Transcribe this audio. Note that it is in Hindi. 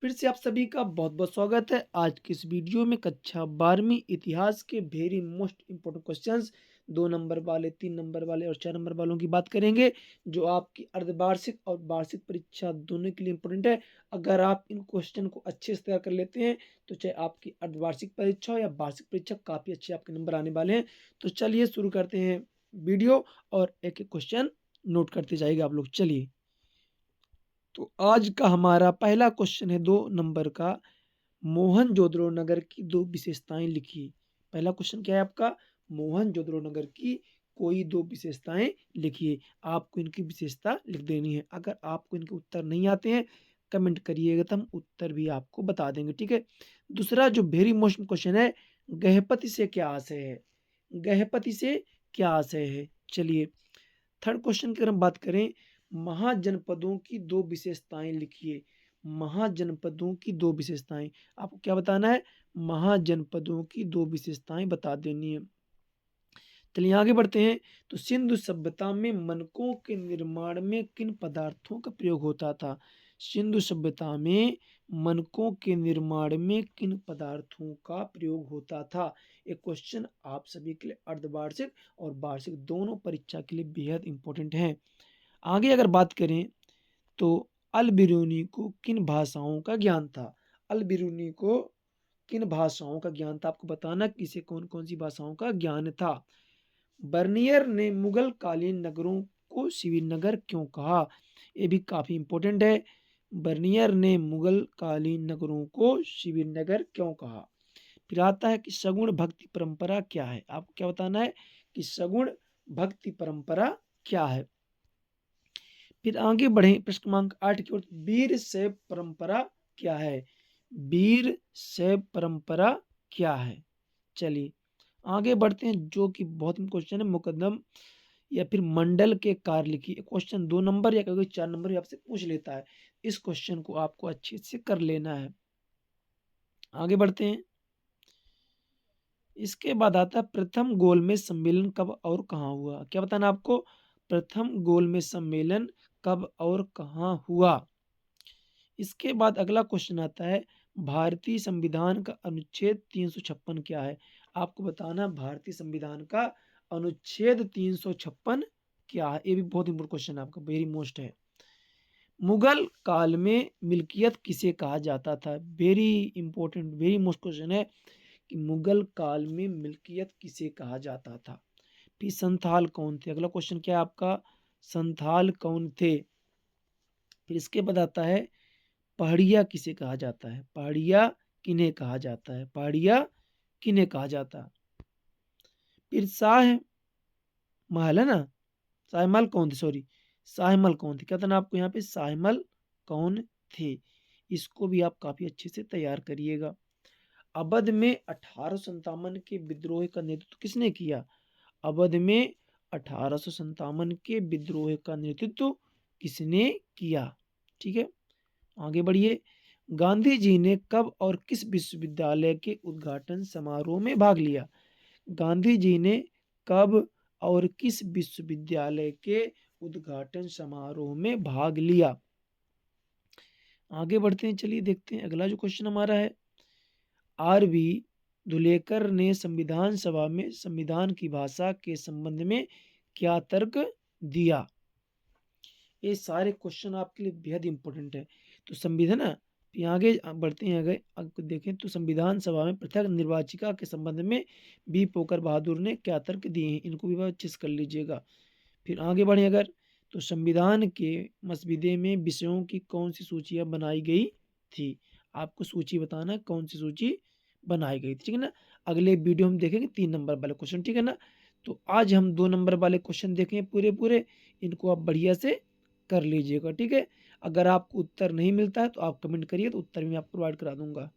फिर से आप सभी का बहुत बहुत स्वागत है। आज की इस वीडियो में कक्षा 12वीं इतिहास के very most important questions 2 number वाले, 3 नंबर वाले और 4 नंबर वालों की बात करेंगे, जो आपकी अर्धवार्षिक और वार्षिक परीक्षा दोनों के लिए इंपॉर्टेंट है। अगर आप इन क्वेश्चन को अच्छे से तैयार कर लेते हैं तो चाहे आपकी अर्धवार्षिक परीक्षा हो या वार्षिक परीक्षा, काफी अच्छे आपके नंबर आने वाले हैं। तो चलिए शुरू करते हैं वीडियो और एक एक क्वेश्चन नोट करते जाइएगा आप लोग। चलिए, तो आज का हमारा पहला क्वेश्चन है 2 नंबर का। मोहनजोदड़ो नगर की दो विशेषताएं लिखिए। पहला क्वेश्चन क्या है आपका? मोहनजोदड़ो नगर की कोई दो विशेषताएं लिखिए। आपको इनकी विशेषता लिख देनी है। अगर आपको इनके उत्तर नहीं आते हैं, कमेंट करिएगा तो हम उत्तर भी आपको बता देंगे, ठीक है। दूसरा जो वेरी मोस्ट क्वेश्चन है, गहपति से क्या आशय है? गहपति से क्या आशय है? चलिए, थर्ड क्वेश्चन की अगर हम बात करें, महाजनपदों की दो विशेषताएं लिखिए। महाजनपदों की दो विशेषताएं, आपको क्या बताना है? महाजनपदों की दो विशेषताएं बता देनी है। चलिए आगे बढ़ते हैं। तो सिंधु सभ्यता में मनकों के निर्माण में किन पदार्थों का प्रयोग होता था? सिंधु सभ्यता में मनकों के निर्माण में किन पदार्थों का प्रयोग होता था? एक क्वेश्चन आप सभी के लिए अर्धवार्षिक और वार्षिक दोनों परीक्षा के लिए बेहद इंपॉर्टेंट है। आगे अगर बात करें तो अल बिरूनी को किन भाषाओं का ज्ञान था? अल बिरूनी को किन भाषाओं का ज्ञान था? आपको बताना किसे कौन कौन सी भाषाओं का ज्ञान था। बर्नियर ने मुगल कालीन नगरों को श्रीनगर क्यों कहा? ये भी काफी इंपॉर्टेंट है। बर्नियर ने मुगल कालीन नगरों को श्रीनगर क्यों कहा? फिर आता है कि सगुण भक्ति परंपरा क्या है? आपको क्या बताना है कि सगुण भक्ति परंपरा क्या है। फिर आगे बढ़े प्रश्न क्रमांक 8 की ओर। वीर शैव परंपरा क्या है? वीर शैव परंपरा क्या है? चलिए आगे बढ़ते हैं, जो कि बहुत क्वेश्चन है। मुकदम या फिर मंडल के कार्य लिखिए। क्वेश्चन 2 नंबर या कभी 4 नंबर भी आपसे पूछ लेता है। इस क्वेश्चन को आपको अच्छे से कर लेना है। आगे बढ़ते हैं। इसके बाद आता है प्रथम गोलमेज सम्मेलन कब और कहाँ हुआ? क्या बताना आपको? प्रथम गोलमेज सम्मेलन कब और कहाँ हुआ? इसके बाद अगला क्वेश्चन आता है, भारतीय संविधान का अनुच्छेद 356 क्या है? आपको बताना भारतीय संविधान का अनुच्छेद 356 क्या है। ये भी बहुत इंपॉर्टेंट क्वेश्चन है आपका, वेरी मोस्ट है। मुगल काल में मिल्कियत किसे कहा जाता था? Very important, very most question है कि मुगल काल में मिल्कियत किसे कहा जाता था। फिर संथाल कौन थे? अगला क्वेश्चन क्या है आपका? संथाल कौन थे? फिर इसके बाद आता है, पहाड़िया किसे कहा जाता है? पहाड़िया किन्हें कहा जाता है? पहाड़िया किन्हें कहा जाता है? फिर शाह महल है ना, शाहमहल कौन थे? सॉरी, शाहमहल कौन थे? क्या था ना आपको यहाँ पे? शाहमहल कौन थे? इसको भी आप काफी अच्छे से तैयार करिएगा। अवध में 1857 के विद्रोह का नेतृत्व किसने किया? अवध में 1857 के विद्रोह का नेतृत्व किसने किया? ठीक है, आगे बढ़िए। गांधी जी ने कब और किस विश्वविद्यालय के उद्घाटन समारोह में भाग लिया? गांधी जी ने कब और किस विश्वविद्यालय के उद्घाटन समारोह में भाग लिया? आगे बढ़ते हैं, चलिए देखते हैं अगला जो क्वेश्चन हमारा है। आर.बी. धुलेकर ने संविधान सभा में संविधान की भाषा के संबंध में क्या तर्क दिया? ये सारे क्वेश्चन आपके लिए बेहद इंपॉर्टेंट है। तो संविधान ना, फिर आगे बढ़ते हैं। अगर देखें तो संविधान सभा में पृथक निर्वाचिका के संबंध में बी पोकर बहादुर ने क्या तर्क दिए हैं, इनको भी बहुत अच्छे से कर लीजिएगा। फिर आगे बढ़े अगर, तो संविधान के मसविदे में विषयों की कौन सी सूचियां बनाई गई थी? आपको सूची बताना है कौन सी सूची बनाई गई थी, ठीक है ना। अगले वीडियो हम देखेंगे 3 नंबर वाले क्वेश्चन, ठीक है ना। तो आज हम 2 नंबर वाले क्वेश्चन देखेंगे पूरे पूरे। इनको आप बढ़िया से कर लीजिएगा, ठीक है। अगर आपको उत्तर नहीं मिलता है तो आप कमेंट करिए, तो उत्तर भी मैं आपको प्रोवाइड करा दूंगा।